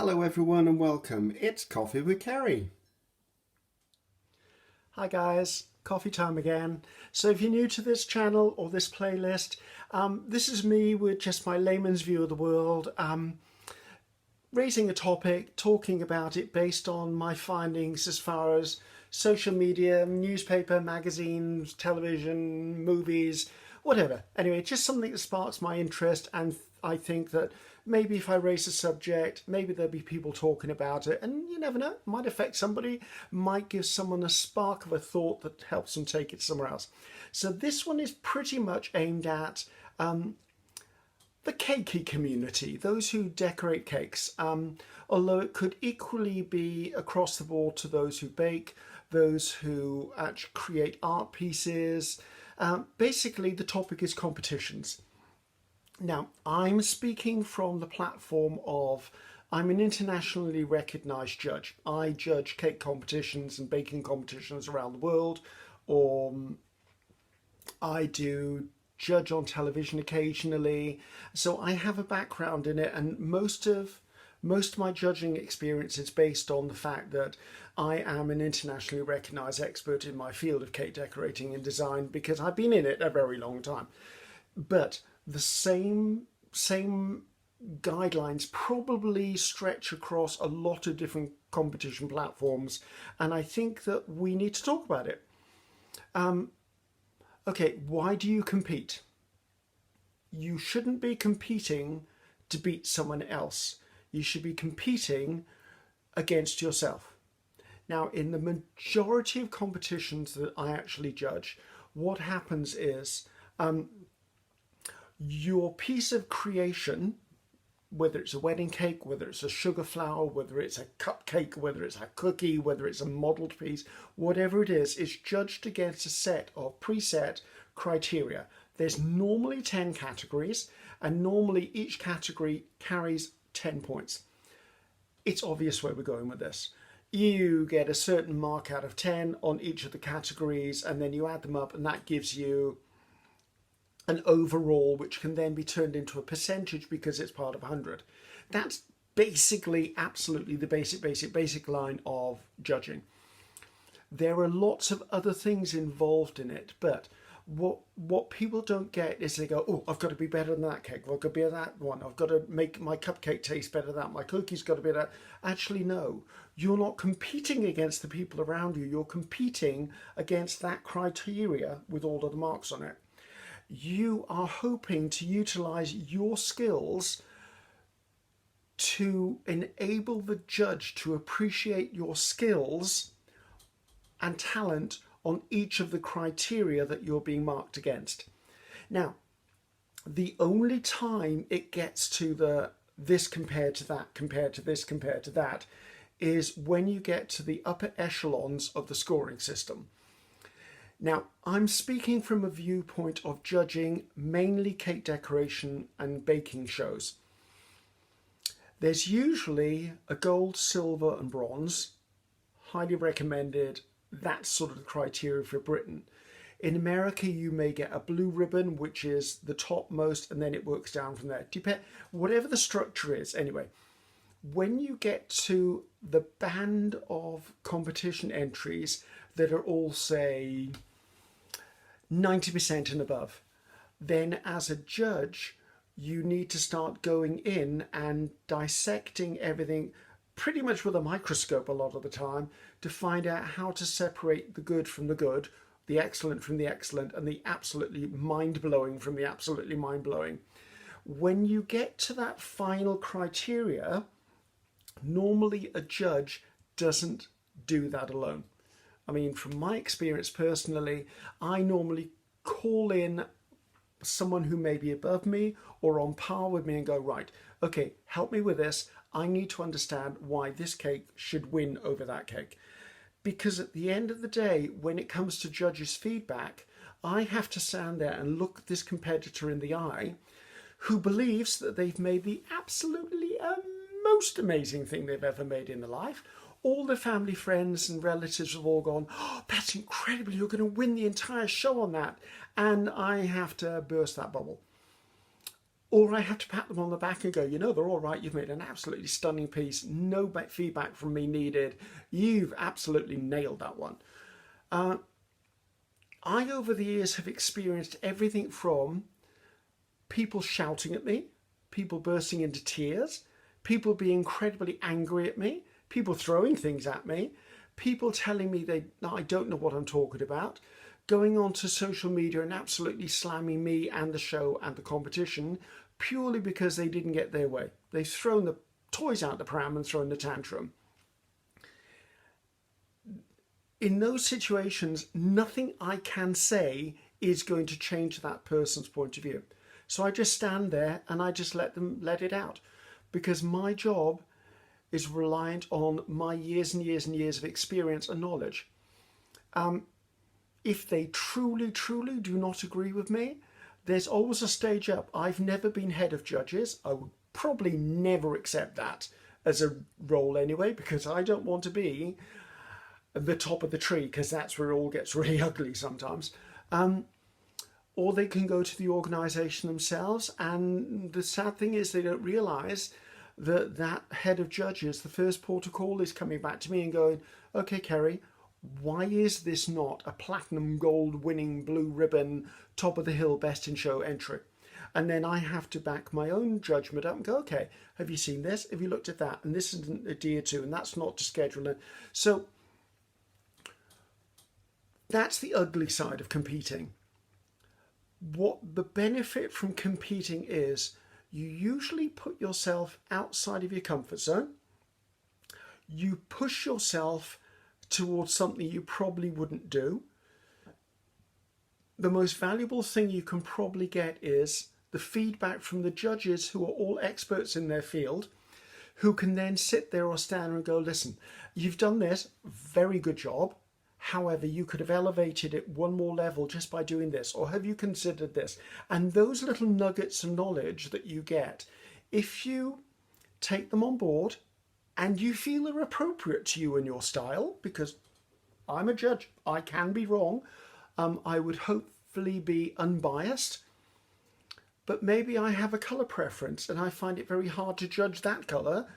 Hello everyone and welcome. It's Coffee with Ceri. Hi guys, coffee time again. So if you're new to this channel or this playlist, this is me with just my layman's view of the world, raising a topic, talking about it based on my findings as far as social media, newspaper, magazines, television, movies, whatever. Anyway, just something that sparks my interest, and I think that maybe if I raise a subject, maybe there'll be people talking about it, and you never know, it might affect somebody, might give someone a spark of a thought that helps them take it somewhere else. So this one is pretty much aimed at the cakey community, those who decorate cakes, although it could equally be across the board to those who bake, those who actually create art pieces. Basically, the topic is competitions. Now, I'm speaking from the platform of I'm an internationally recognised judge. I judge cake competitions and baking competitions around the world, or I do judge on television occasionally. So I have a background in it, and most of my judging experience is based on the fact that I am an internationally recognised expert in my field of cake decorating and design because I've been in it a very long time. But the same guidelines probably stretch across a lot of different competition platforms, and I think that we need to talk about it. Okay, why do you compete? You shouldn't be competing to beat someone else. You should be competing against yourself. Now, in the majority of competitions that I actually judge, what happens is your piece of creation, whether it's a wedding cake, whether it's a sugar flower, whether it's a cupcake, whether it's a cookie, whether it's a modelled piece, whatever it is judged against a set of preset criteria. There's normally 10 categories, and normally each category carries 10 points. It's obvious where we're going with this. You get a certain mark out of 10 on each of the categories, and then you add them up, and that gives you an overall, which can then be turned into a percentage because it's part of 100. That's basically absolutely the basic line of judging. There are lots of other things involved in it, but what people don't get is they go, oh, I've got to be better than that cake, I've got to be that one, I've got to make my cupcake taste better than that, my cookie's got to be that. Actually, no, you're not competing against the people around you, you're competing against that criteria with all of the marks on it. You are hoping to utilize your skills to enable the judge to appreciate your skills and talent on each of the criteria that you're being marked against. Now, the only time it gets to the this compared to that, compared to this, compared to that, is when you get to the upper echelons of the scoring system. Now, I'm speaking from a viewpoint of judging mainly cake decoration and baking shows. There's usually a gold, silver and bronze, highly recommended. That's sort of the criteria for Britain. In America, you may get a blue ribbon, which is the topmost, and then it works down from there. Whatever the structure is, anyway. When you get to the band of competition entries that are all, say, 90% and above, then as a judge, you need to start going in and dissecting everything pretty much with a microscope a lot of the time to find out how to separate the good from the good, the excellent from the excellent, and the absolutely mind-blowing from the absolutely mind-blowing. When you get to that final criteria, normally a judge doesn't do that alone. I mean, from my experience personally, I normally call in someone who may be above me or on par with me and go, right, okay, help me with this. I need to understand why this cake should win over that cake. Because at the end of the day, when it comes to judges' feedback, I have to stand there and look this competitor in the eye who believes that they've made the absolutely most amazing thing they've ever made in their life. All their family, friends and relatives have all gone, oh, that's incredible, you're going to win the entire show on that. And I have to burst that bubble. or I have to pat them on the back and go, you know, they're all right. You've made an absolutely stunning piece. No feedback from me needed. You've absolutely nailed that one. I, over the years, have experienced everything from people shouting at me, people bursting into tears, people being incredibly angry at me, people throwing things at me, people telling me I don't know what I'm talking about, going onto social media and absolutely slamming me and the show and the competition purely because they didn't get their way. They've thrown the toys out the pram and thrown the tantrum. In those situations, nothing I can say is going to change that person's point of view. So I just stand there and I just let it out, because my job is reliant on my years and years and years of experience and knowledge. If they truly, truly do not agree with me, there's always a stage up. I've never been head of judges. I would probably never accept that as a role anyway, because I don't want to be the top of the tree, because that's where it all gets really ugly sometimes. Or they can go to the organisation themselves, and the sad thing is they don't realise that that head of judges, the first port of call is coming back to me and going, okay, Ceri, why is this not a platinum gold winning blue ribbon, top of the hill, best in show entry? And then I have to back my own judgment up and go, okay, have you seen this? Have you looked at that? And this isn't adhered to, and that's not to schedule. So that's the ugly side of competing. What the benefit from competing is, you usually put yourself outside of your comfort zone. You push yourself towards something you probably wouldn't do. The most valuable thing you can probably get is the feedback from the judges, who are all experts in their field, who can then sit there or stand and go, listen, you've done this, very good job. However, you could have elevated it one more level just by doing this, or have you considered this? And those little nuggets of knowledge that you get, if you take them on board and you feel they're appropriate to you and your style, because I'm a judge, I can be wrong, I would hopefully be unbiased, but maybe I have a colour preference and I find it very hard to judge that colour.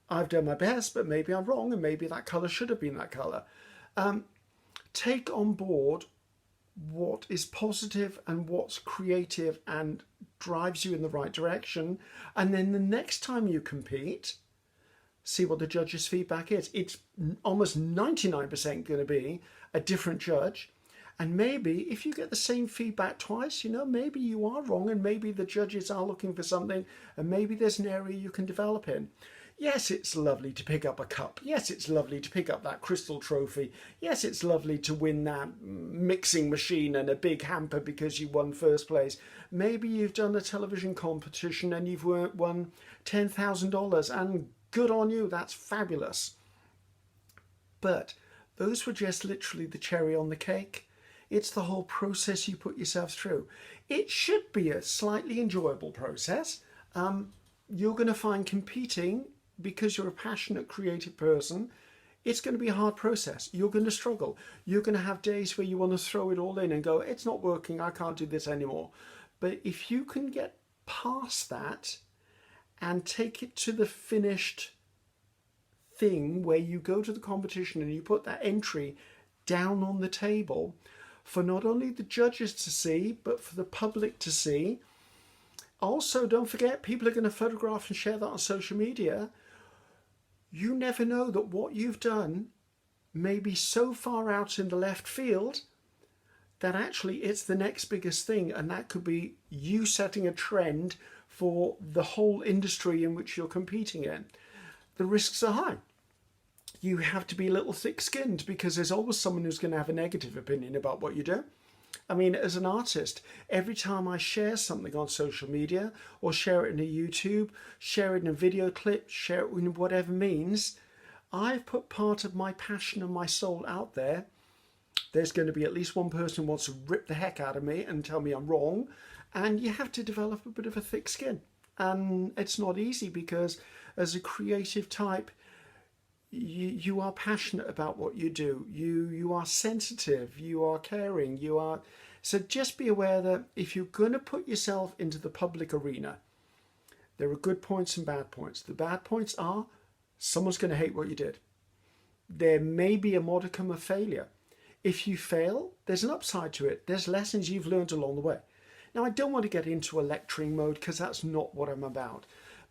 I've done my best, but maybe I'm wrong, and maybe that colour should have been that colour. Take on board what is positive and what's creative and drives you in the right direction. And then the next time you compete, see what the judge's feedback is. It's almost 99% going to be a different judge. And maybe if you get the same feedback twice, maybe you are wrong, and maybe the judges are looking for something, and maybe there's an area you can develop in. Yes, it's lovely to pick up a cup. Yes, it's lovely to pick up that crystal trophy. Yes, it's lovely to win that mixing machine and a big hamper because you won first place. Maybe you've done a television competition and you've won $10,000, and good on you, that's fabulous. But those were just literally the cherry on the cake. It's the whole process you put yourself through. It should be a slightly enjoyable process. You're going to find competing, because you're a passionate, creative person, it's going to be a hard process. You're going to struggle. You're going to have days where you want to throw it all in and go, it's not working, I can't do this anymore. But if you can get past that and take it to the finished thing where you go to the competition and you put that entry down on the table for not only the judges to see, but for the public to see. Also, don't forget, people are going to photograph and share that on social media. You never know that what you've done may be so far out in the left field that actually it's the next biggest thing, and that could be you setting a trend for the whole industry in which you're competing in. The risks are high. You have to be a little thick-skinned, because there's always someone who's going to have a negative opinion about what you do. I mean, as an artist, every time I share something on social media, or share it in a YouTube, share it in a video clip, share it in whatever means, I've put part of my passion and my soul out there. There's going to be at least one person who wants to rip the heck out of me and tell me I'm wrong. And you have to develop a bit of a thick skin. And it's not easy, because as a creative type, you are passionate about what you do. You are sensitive. You are caring. So just be aware that if you're going to put yourself into the public arena, There are good points and bad points. The bad points are someone's going to hate what you did. There may be a modicum of failure. If you fail, there's an upside to it. There's lessons you've learned along the way. Now, I don't want to get into a lecturing mode because that's not what I'm about.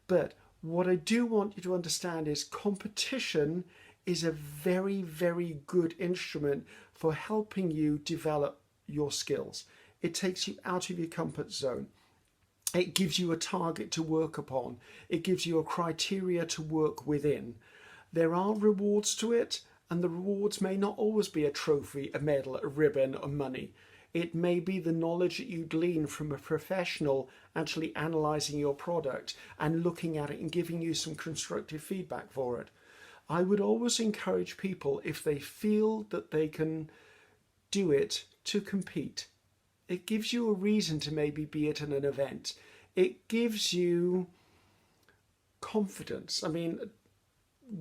But what I do want you to understand is competition is a very, very good instrument for helping you develop your skills. It takes you out of your comfort zone. It gives you a target to work upon. It gives you a criteria to work within. There are rewards to it, and the rewards may not always be a trophy, a medal, a ribbon, or money. It may be the knowledge that you glean from a professional actually analysing your product and looking at it and giving you some constructive feedback for it. I would always encourage people, if they feel that they can do it, to compete. It gives you a reason to maybe be at an event. It gives you confidence. I mean,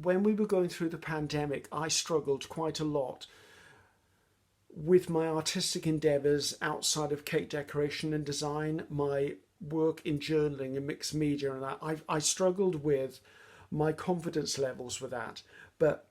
when we were going through the pandemic, I struggled quite a lot with my artistic endeavours outside of cake decoration and design, my work in journaling and mixed media and that. I struggled with my confidence levels with that, but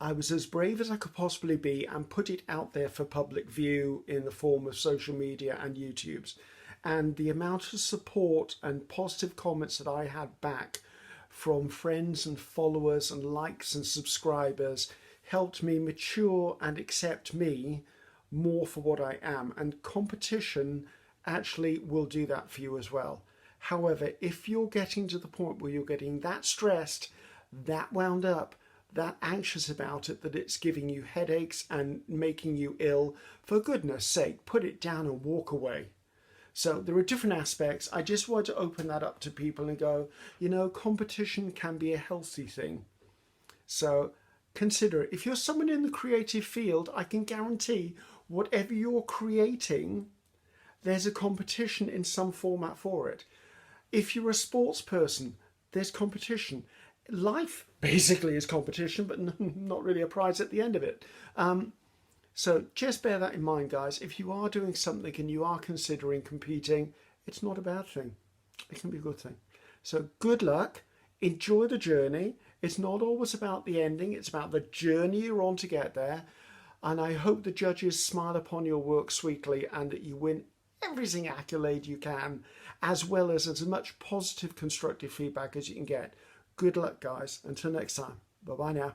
I was as brave as I could possibly be and put it out there for public view in the form of social media and YouTube's. And the amount of support and positive comments that I had back from friends and followers and likes and subscribers helped me mature and accept me more for what I am. And competition actually will do that for you as well. However, if you're getting to the point where you're getting that stressed, that wound up, that anxious about it, that it's giving you headaches and making you ill, for goodness sake, put it down and walk away. So there are different aspects. I just want to open that up to people and go, you know, competition can be a healthy thing. So consider it. If you're someone in the creative field, I can guarantee whatever you're creating, there's a competition in some format for it. If you're a sports person, there's competition. Life basically is competition, but not really a prize at the end of it. So just bear that in mind, guys. If you are doing something and you are considering competing, it's not a bad thing. It can be a good thing. So good luck. Enjoy the journey. It's not always about the ending. It's about the journey you're on to get there. And I hope the judges smile upon your work sweetly and that you win every single accolade you can, as well as much positive, constructive feedback as you can get. Good luck, guys. Until next time. Bye-bye now.